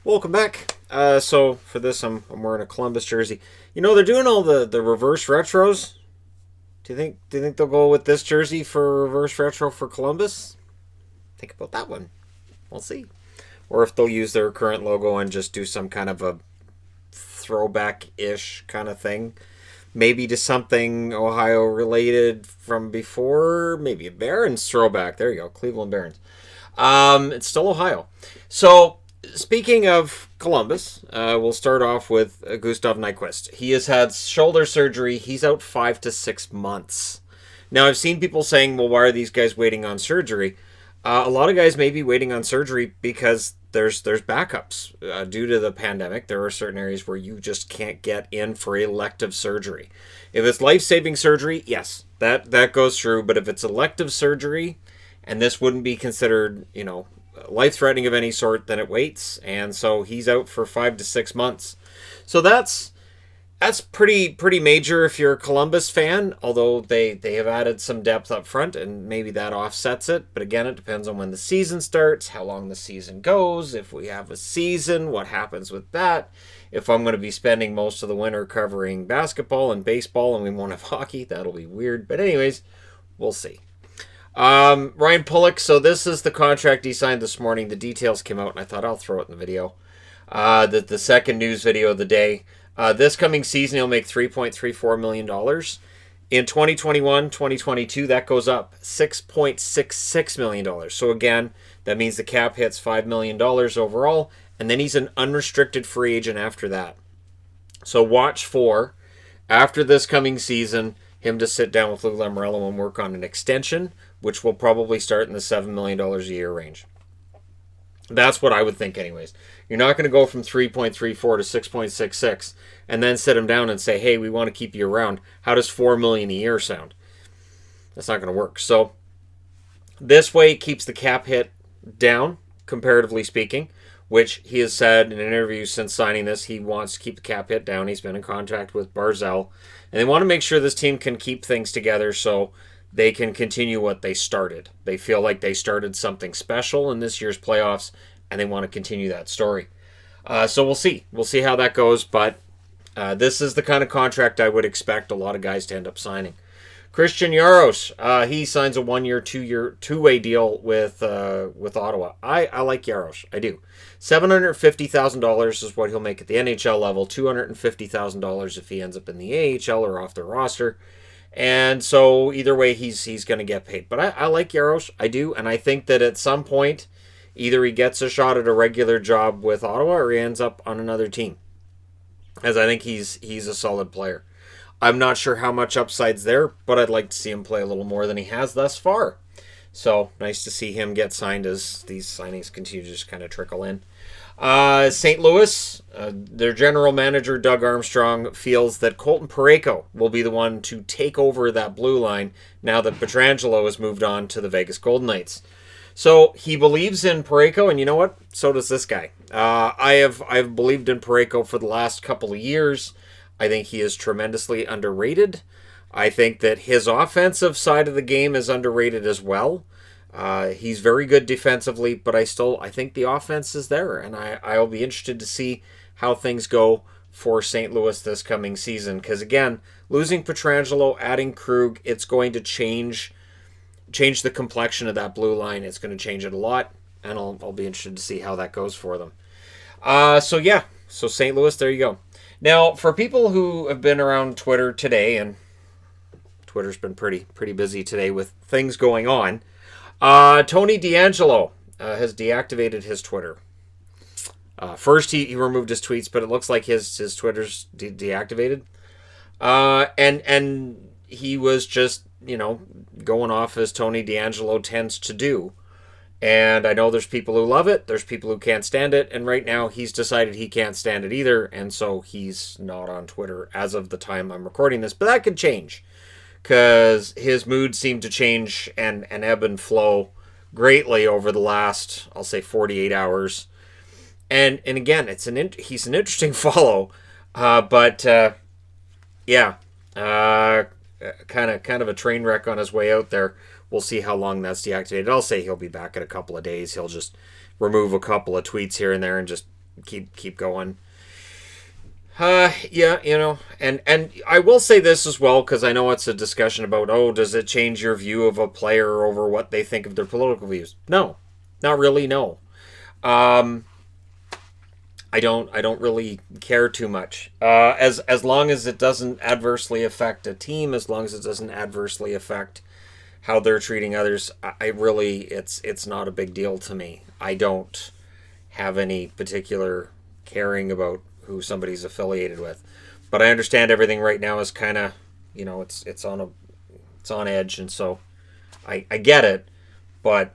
Welcome back. So for this, I'm wearing a Columbus jersey. You know they're doing all the reverse retros. Do you think they'll go with this jersey for reverse retro for Columbus? Think about that one. We'll see. Or if they'll use their current logo and just do some kind of a throwback-ish kind of thing. Maybe to something Ohio related from before. Maybe a Barons throwback. There you go, Cleveland Barons. It's still Ohio. So speaking of Columbus, we'll start off with Gustav Nyquist. He has had shoulder surgery. He's out 5 to 6 months. Now, I've seen people saying, well, why are these guys waiting on surgery? A lot of guys may be waiting on surgery because there's backups. Due to the pandemic, there are certain areas where you just can't get in for elective surgery. If it's life-saving surgery, yes, that goes through. But if it's elective surgery, and this wouldn't be considered, life-threatening of any sort, then it waits. And so he's out for 5 to 6 months. So that's pretty major if you're a Columbus fan, although they have added some depth up front and maybe that offsets it. But again, it depends on when the season starts, how long the season goes, if we have a season, what happens with that. If I'm going to be spending most of the winter covering basketball and baseball and we won't have hockey, that'll be weird. But anyways, we'll see. Ryan Pulock, so this is the contract he signed this morning. The details came out and I thought I'll throw it in the video. The second news video of the day. This coming season, he'll make $3.34 million. In 2021-2022, that goes up $6.66 million. So again, that means the cap hits $5 million overall, and then he's an unrestricted free agent after that. So watch for, after this coming season, him to sit down with Lou Lamoriello and work on an extension, which will probably start in the $7 million a year range. That's what I would think anyways. You're not going to go from 3.34 to 6.66 and then sit him down and say, hey, we want to keep you around. How does $4 million a year sound? That's not going to work. So this way it keeps the cap hit down, comparatively speaking, which he has said in interviews since signing this, he wants to keep the cap hit down. He's been in contact with Barzell. And they want to make sure this team can keep things together so they can continue what they started. They feel like they started something special in this year's playoffs, and they want to continue that story. So we'll see. We'll see how that goes, but this is the kind of contract I would expect a lot of guys to end up signing. Christian Yaros, he signs a 1-year, 2-way deal with Ottawa. I like Yaros. I do. $750,000 is what he'll make at the NHL level. $250,000 if he ends up in the AHL or off the roster. And so either way, he's going to get paid. But I like Yaros. I do. And I think that at some point, either he gets a shot at a regular job with Ottawa or he ends up on another team. As I think he's a solid player. I'm not sure how much upside's there, but I'd like to see him play a little more than he has thus far. So nice to see him get signed as these signings continue to just kind of trickle in. St. Louis, their general manager, Doug Armstrong, feels that Colton Parayko will be the one to take over that blue line now that Pietrangelo has moved on to the Vegas Golden Knights. So he believes in Parayko, and you know what? So does this guy. I've believed in Parayko for the last couple of years. I think he is tremendously underrated. I think that his offensive side of the game is underrated as well. He's very good defensively, but I think the offense is there, and I'll be interested to see how things go for St. Louis this coming season. Because again, losing Pietrangelo, adding Krug, it's going to change the complexion of that blue line. It's going to change it a lot, and I'll be interested to see how that goes for them. So St. Louis, there you go. Now, for people who have been around Twitter today, and Twitter's been pretty busy today with things going on, Tony DeAngelo has deactivated his Twitter. First, he removed his tweets, but it looks like his Twitter's deactivated. And he was just, going off as Tony DeAngelo tends to do. And I know there's people who love it, there's people who can't stand it, and right now he's decided he can't stand it either, and so he's not on Twitter as of the time I'm recording this. But that could change, because his mood seemed to change and ebb and flow greatly over the last, I'll say, 48 hours. And again, he's an interesting follow, kind of a train wreck on his way out there. We'll see how long that's deactivated. I'll say he'll be back in a couple of days. He'll just remove a couple of tweets here and there and just keep going. Yeah, and I will say this as well, because I know it's a discussion about, does it change your view of a player over what they think of their political views? No, not really. No, I don't really care too much. As long as it doesn't adversely affect a team, as long as it doesn't adversely affect how they're treating others, I really, it's not a big deal to me. I don't have any particular caring about who somebody's affiliated with, but I understand everything right now is kind of, it's on edge, and so I get it. But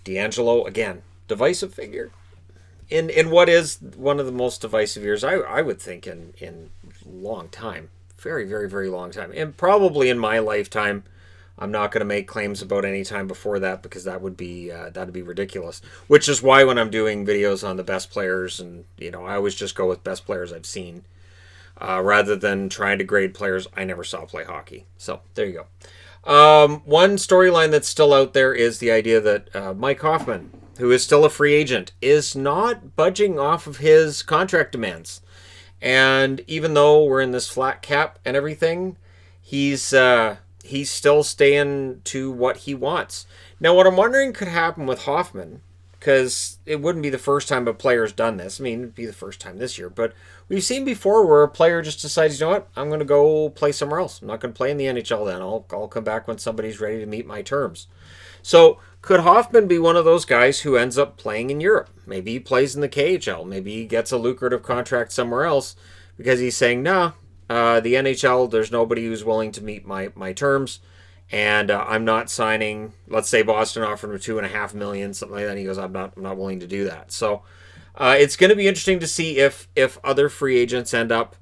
D'Angelo, again, divisive figure in what is one of the most divisive years I would think in a long time, very very very long time, and probably in my lifetime. I'm not going to make claims about any time before that, because that'd be ridiculous. Which is why when I'm doing videos on the best players, and I always just go with best players I've seen, rather than trying to grade players I never saw play hockey. So there you go. One storyline that's still out there is the idea that Mike Hoffman, who is still a free agent, is not budging off of his contract demands. And even though we're in this flat cap and everything, he's still staying to what he wants. Now, what I'm wondering could happen with Hoffman, because it wouldn't be the first time a player's done this. I mean, it'd be the first time this year, but we've seen before where a player just decides, you know what, I'm going to go play somewhere else. I'm not going to play in the NHL then. I'll come back when somebody's ready to meet my terms. So could Hoffman be one of those guys who ends up playing in Europe? Maybe he plays in the KHL. Maybe he gets a lucrative contract somewhere else because he's saying, nah, the NHL, there's nobody who's willing to meet my terms, and I'm not signing. Let's say Boston offered him $2.5 million, something like that. And he goes, I'm not willing to do that. So it's going to be interesting to see if other free agents end up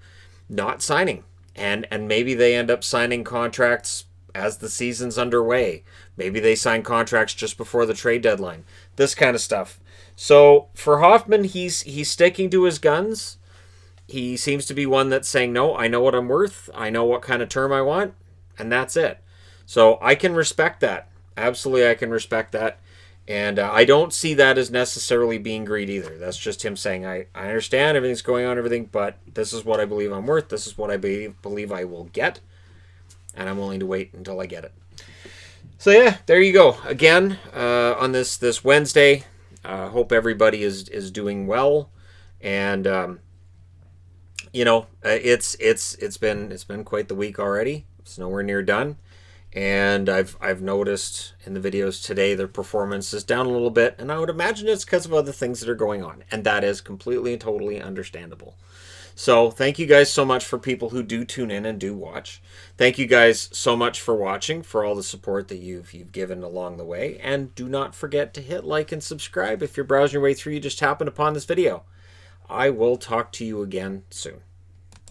not signing, and maybe they end up signing contracts as the season's underway. Maybe they sign contracts just before the trade deadline. This kind of stuff. So for Hoffman, he's sticking to his guns. He seems to be one that's saying, no, I know what I'm worth. I know what kind of term I want. And that's it. So I can respect that. Absolutely, I can respect that. And I don't see that as necessarily being greed either. That's just him saying, I understand everything's going on, everything, but this is what I believe I'm worth. This is what I believe I will get. And I'm willing to wait until I get it. So yeah, there you go. Again, on this Wednesday, hope everybody is doing well. And it's been quite the week already. It's nowhere near done, and I've noticed in the videos today their performance is down a little bit, and I would imagine it's because of other things that are going on, and that is completely and totally understandable. So thank you guys so much for people who do tune in and do watch. Thank you guys so much for watching, for all the support that you've given along the way, and do not forget to hit like and subscribe if you're browsing your way through. You just happened upon this video. I will talk to you again soon.